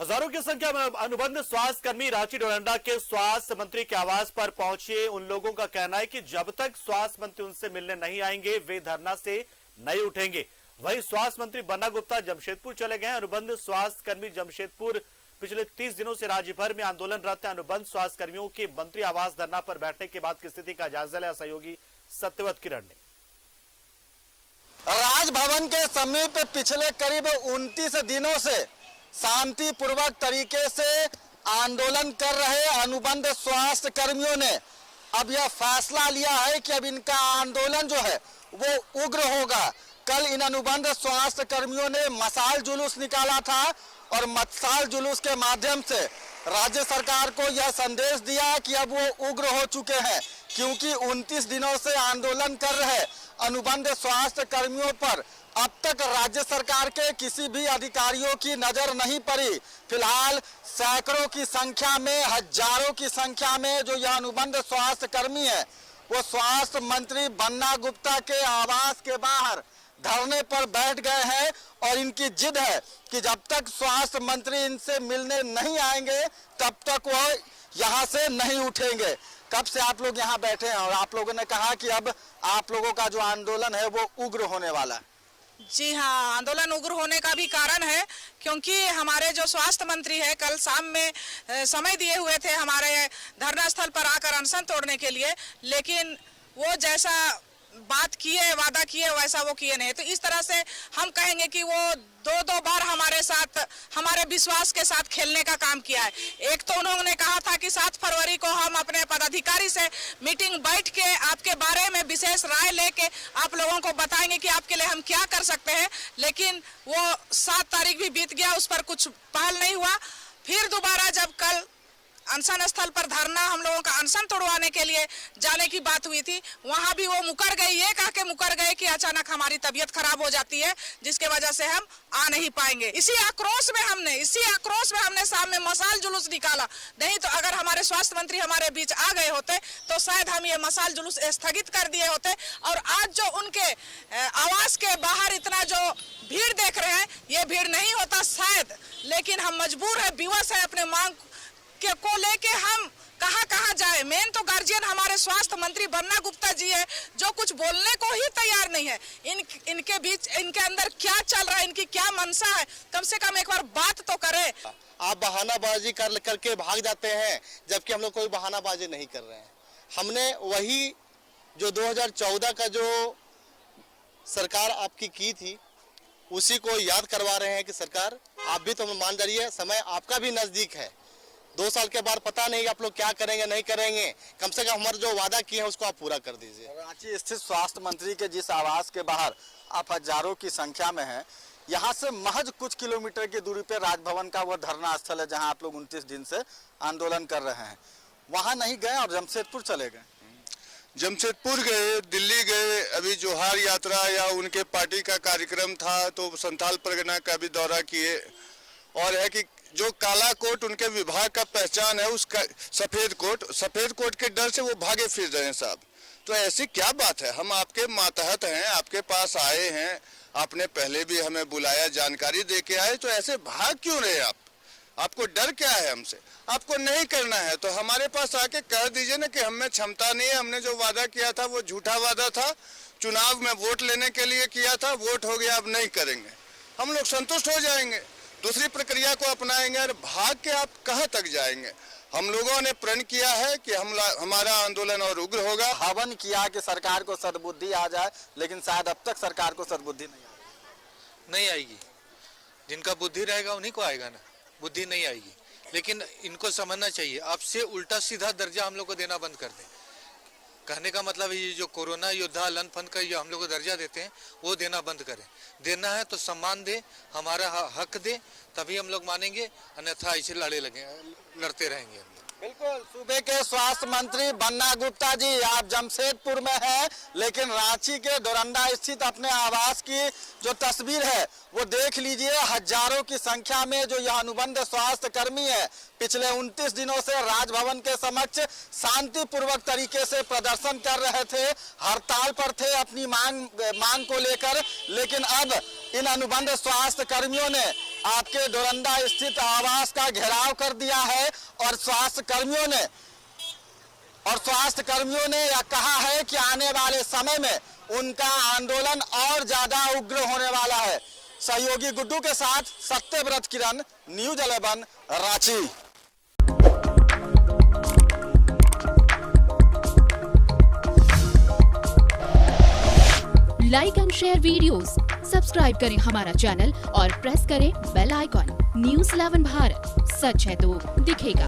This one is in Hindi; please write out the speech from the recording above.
हजारों की संख्या में अनुबंध स्वास्थ्य कर्मी रांची डोरंडा के स्वास्थ्य मंत्री के आवास पर पहुंचे। उन लोगों का कहना है कि जब तक स्वास्थ्य मंत्री उनसे मिलने नहीं आएंगे वे धरना से नहीं उठेंगे। वहीं स्वास्थ्य मंत्री बन्ना गुप्ता जमशेदपुर चले गए। अनुबंध स्वास्थ्य कर्मी जमशेदपुर पिछले 30 दिनों से राज्य भर में आंदोलनरत अनुबंध स्वास्थ्य कर्मियों के मंत्री आवास धरना पर बैठने के बाद की स्थिति का जायजा लिया सहयोगी सत्यवत किरण ने। राजभवन के समीप पिछले करीब 29 दिनों से शांतिपूर्वक तरीके से आंदोलन कर रहे अनुबंध स्वास्थ्य कर्मियों ने अब यह फैसला लिया है कि अब इनका आंदोलन जो है वो उग्र होगा। कल इन अनुबंध स्वास्थ्य कर्मियों ने मशाल जुलूस निकाला था और मशाल जुलूस के माध्यम से राज्य सरकार को यह संदेश दिया कि अब वो उग्र हो चुके हैं, क्योंकि 29 दिनों से आंदोलन कर रहे अनुबंध स्वास्थ्य कर्मियों पर अब तक राज्य सरकार के किसी भी अधिकारियों की नजर नहीं पड़ी। फिलहाल सैकड़ों की संख्या में, हजारों की संख्या में जो यह अनुबंध स्वास्थ्य कर्मी है वो स्वास्थ्य मंत्री बन्ना गुप्ता के आवास के बाहर धरने पर बैठ गए हैं और इनकी जिद है कि जब तक स्वास्थ्य मंत्री इनसे मिलने नहीं आएंगे तब तक वो यहाँ से नहीं उठेंगे। कब से आप लोग यहाँ बैठे हैं और आप लोगों ने कहा कि अब आप लोगों का जो आंदोलन है वो उग्र होने वाला है। जी हाँ, आंदोलन उग्र होने का भी कारण है क्योंकि हमारे जो स्वास्थ्य मंत्री है कल शाम में समय दिए हुए थे हमारे धरना स्थल पर आकर अनशन तोड़ने के लिए, लेकिन वो जैसा बात किए, वादा किए, वैसा वो किए नहीं। तो इस तरह से हम कहेंगे कि वो दो बार हमारे साथ, हमारे विश्वास के साथ खेलने का काम किया है। एक तो उन्होंने कहा था कि 7 फरवरी को हम अपने पदाधिकारी से मीटिंग बैठ के आपके बारे में विशेष राय लेके आप लोगों को बताएंगे कि आपके लिए हम क्या कर सकते हैं, लेकिन वो 7 तारीख भी बीत गया, उस पर कुछ पहल नहीं हुआ। फिर दोबारा जब कल अनशन स्थल पर धरना, हम लोगों का अनशन तोड़वाने के लिए जाने की बात हुई थी, वहां भी वो मुकर गए, ये कह के मुकर गए कि अचानक हमारी तबीयत खराब हो जाती है जिसके वजह से हम आ नहीं पाएंगे। इसी आक्रोश में हमने शाम में मशाल जुलूस निकाला। नहीं तो अगर हमारे स्वास्थ्य मंत्री हमारे बीच आ गए होते तो शायद हम ये मशाल जुलूस स्थगित कर दिए होते। और आज जो उनके आवास के बाहर इतना जो भीड़ देख रहे हैं, ये भीड़ नहीं होता शायद, लेकिन हम मजबूर है, विवश है, अपने मांग को लेके हम कहां जाए। मेन तो गार्जियन हमारे स्वास्थ्य मंत्री बन्ना गुप्ता जी है जो कुछ बोलने को ही तैयार नहीं है। इनके बीच, इनके अंदर क्या चल रहा है, इनकी क्या मनसा है, कम से कम एक बार बात तो करे। आप बहानाबाजी करके भाग जाते हैं, जबकि हम लोग कोई बहानाबाजी नहीं कर रहे हैं। हमने वही जो 2014 का जो सरकार आपकी की थी उसी को याद करवा रहे हैं कि सरकार आप भी तो मान जाइए, समय आपका भी नजदीक है। 2 साल के बाद पता नहीं आप लोग क्या करेंगे नहीं करेंगे, कम से कम हमारे जो वादा किए हैं उसको आप पूरा कर दीजिए। रांची स्थित स्वास्थ्य मंत्री के जिस आवास के बाहर आप हजारों की संख्या में हैं, यहाँ से महज कुछ किलोमीटर की दूरी पे राजभवन का वो धरना स्थल है जहाँ आप लोग 29 दिन से आंदोलन कर रहे हैं। वहाँ नहीं गए और जमशेदपुर चले गए। जमशेदपुर गए, दिल्ली गए, अभी जोहार यात्रा या उनके पार्टी का कार्यक्रम था तो संथाल परगना का भी दौरा किए। और है कि जो काला कोट उनके विभाग का पहचान है, उसका सफेद कोट के डर से वो भागे फिर रहे हैं साहब। तो ऐसी क्या बात है, हम आपके मातहत हैं, आपके पास आए हैं, आपने पहले भी हमें बुलाया, जानकारी दे के आए, तो ऐसे भाग क्यों रहे आप? आपको डर क्या है हमसे? आपको नहीं करना है तो हमारे पास आके कह दीजिए ना कि हमें क्षमता नहीं है, हमने जो वादा किया था वो झूठा वादा था, चुनाव में वोट लेने के लिए किया था, वोट हो गया, अब नहीं करेंगे। हम लोग संतुष्ट हो जाएंगे, दूसरी प्रक्रिया को अपनाएंगे। और भाग के आप कहां तक जाएंगे? हम लोगों ने प्रण किया है कि हमारा आंदोलन और उग्र होगा। हवन किया कि सरकार को सद्बुद्धि आ जाए, लेकिन शायद अब तक सरकार को सद्बुद्धि नहीं आएगी। जिनका बुद्धि रहेगा उन्हीं को आएगा ना, बुद्धि नहीं आएगी। लेकिन इनको समझना चाहिए, आपसे उल्टा सीधा दर्जा हम लोग को देना बंद कर दें। कहने का मतलब ये जो कोरोना योद्धा लन फन का जो हम लोग को दर्जा देते हैं वो देना बंद करें। देना है तो सम्मान दे, हमारा हक दे, तभी हम लोग मानेंगे, अन्यथा ऐसे लड़ते रहेंगे हम लोग। बिल्कुल। सूबे के स्वास्थ्य मंत्री बन्ना गुप्ता जी आप जमशेदपुर में हैं, लेकिन रांची के डोरंडा स्थित अपने आवास की जो तस्वीर है वो देख लीजिए। हजारों की संख्या में जो यह अनुबंध स्वास्थ्य कर्मी है पिछले 29 दिनों से राजभवन के समक्ष शांतिपूर्वक तरीके से प्रदर्शन कर रहे थे, हड़ताल पर थे अपनी मांग को लेकर। लेकिन अब इन अनुबंध स्वास्थ्य कर्मियों ने आपके डोरंडा स्थित आवास का घेराव कर दिया है और स्वास्थ्य कर्मियों ने यह कहा है कि आने वाले समय में उनका आंदोलन और ज्यादा उग्र होने वाला है। सहयोगी गुड्डू के साथ Satyavrat Kiran, news 11 Ranchi. Like and share videos, subscribe करें हमारा चैनल और प्रेस करें बेल आइकॉन। न्यूज़ 11 भारत, सच है तो दिखेगा।